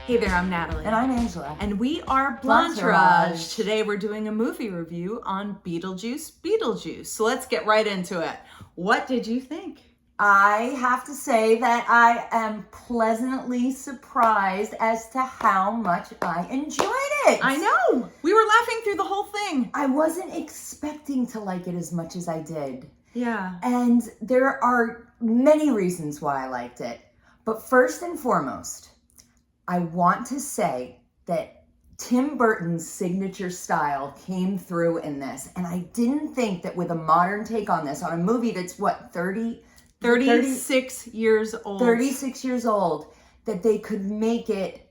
Hey there, I'm Natalie. And I'm Angela. And we are Blondetourage. Today we're doing a movie review on Beetlejuice Beetlejuice. So let's get right into it. What did you think? I have to say that I am pleasantly surprised as to how much I enjoyed it. I know. We were laughing through the whole thing. I wasn't expecting to like it as much as I did. Yeah. And there are many reasons why I liked it. But first and foremost, I want to say that Tim Burton's signature style came through in this. And I didn't think that with a modern take on this, on a movie that's what, 36 years old. 36 years old, that they could make it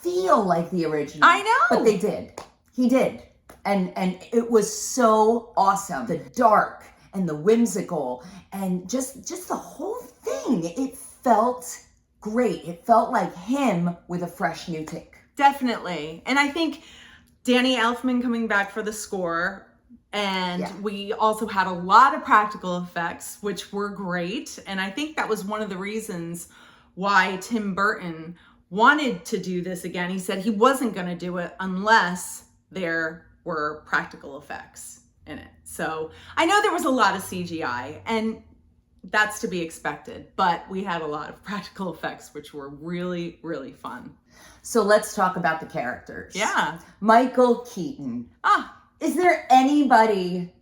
feel like the original. I know. But they did. He did. And it was so awesome. The dark and the whimsical and just the whole thing. It felt great. It felt like him with a fresh new take. Definitely. And I think Danny Elfman coming back for the score. And we also had a lot of practical effects, which were great. And I think that was one of the reasons why Tim Burton wanted to do this again. He said he wasn't going to do it unless there were practical effects in it. So I know there was a lot of CGI, and that's to be expected. But we had a lot of practical effects, which were really, really fun. So let's talk about the characters. Yeah. Michael Keaton. Is there anybody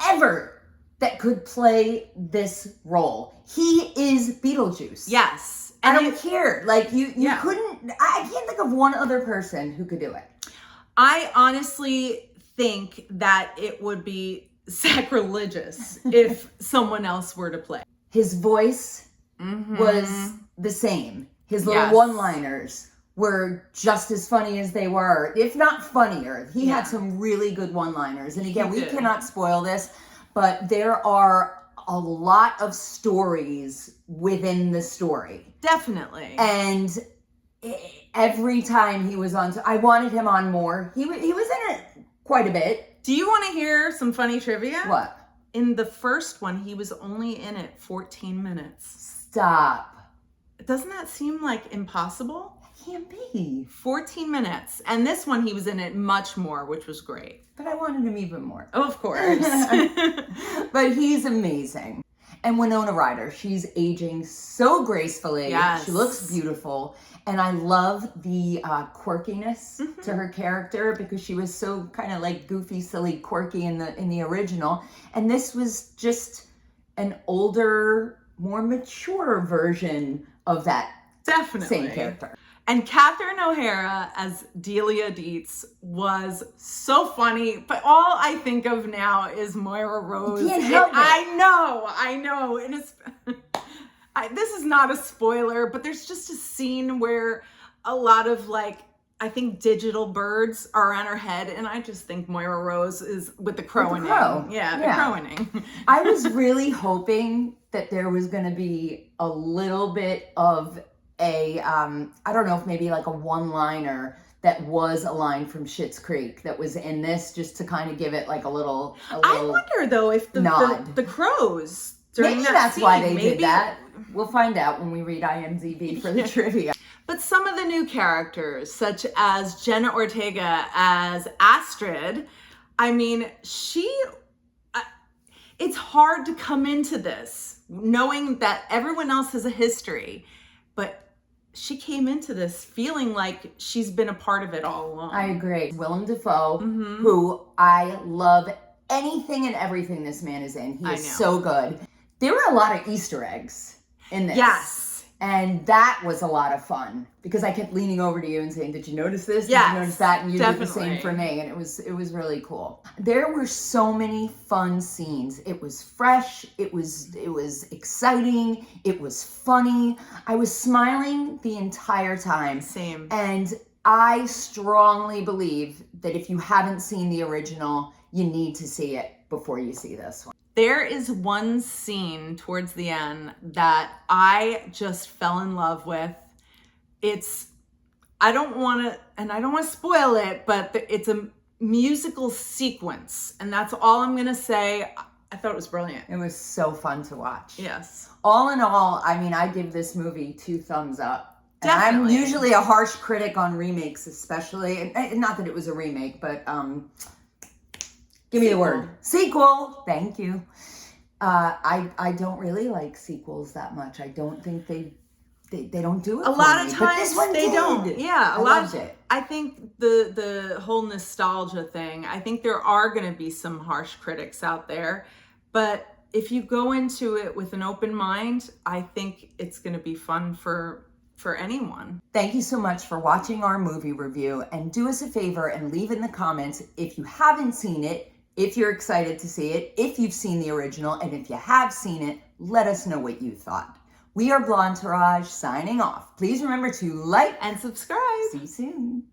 ever that could play this role? He is Beetlejuice. Yes. And I don't care. Like, you couldn't, I can't think of one other person who could do it. I honestly think that it would be sacrilegious if someone else were to play. His voice was the same. His little one-liners were just as funny as they were, if not funnier. He had some really good one-liners. And again, we cannot spoil this, but there are a lot of stories within the story. Definitely. And every time he was on, I wanted him on more. He was in it quite a bit. Do you want to hear some funny trivia? What? In the first one, he was only in it 14 minutes. Stop. Doesn't that seem like impossible? Can't be. 14 minutes. And this one, he was in it much more, which was great. But I wanted him even more. Oh, of course. But he's amazing. And Winona Ryder, she's aging so gracefully. Yes. She looks beautiful. And I love the quirkiness to her character, because she was so kind of like goofy, silly, quirky in the original. And this was just an older, more mature version of that same character. And Catherine O'Hara as Delia Dietz was so funny, but all I think of now is Moira Rose. You can't help it. I know. And it's, this is not a spoiler, but there's just a scene where a lot of I think digital birds are on her head, and I just think Moira Rose is with the crowing. Yeah, the crowing. I was really hoping that there was going to be a little bit of I don't know if maybe like a one-liner that was a line from Schitt's Creek that was in this, just to kind of give it like a little I wonder though if the crows during maybe that that's scene, why they did that. We'll find out when we read IMDb for the trivia. But some of the new characters, such as Jenna Ortega as Astrid, I mean, it's hard to come into this knowing that everyone else has a history, but she came into this feeling like she's been a part of it all along. I agree. Willem Dafoe, who I love anything and everything this man is in. He is so good. There were a lot of Easter eggs in this. Yes. And that was a lot of fun, because I kept leaning over to you and saying, did you notice this? Did you notice that? And you did the same for me. And it was really cool. There were so many fun scenes. It was fresh. It was exciting. It was funny. I was smiling the entire time. Same. And I strongly believe that if you haven't seen the original, you need to see it before you see this one. There is one scene towards the end that I just fell in love with. I don't want to spoil it, but it's a musical sequence, and that's all I'm going to say. I thought it was brilliant. It was so fun to watch. Yes. All in all, I mean, I give this movie 2 thumbs up. Definitely. I'm usually a harsh critic on remakes, especially. Not that it was a remake, but give me the word. Sequel. Thank you. I don't really like sequels that much. I don't think they don't do it. A lot of me, times they don't. Yeah, I loved it. I think the whole nostalgia thing. I think there are going to be some harsh critics out there, but if you go into it with an open mind, I think it's going to be fun for anyone. Thank you so much for watching our movie review, and do us a favor and leave in the comments if you haven't seen it, if you're excited to see it, if you've seen the original, and if you have seen it, let us know what you thought. We are Blondetourage signing off. Please remember to like and subscribe. See you soon.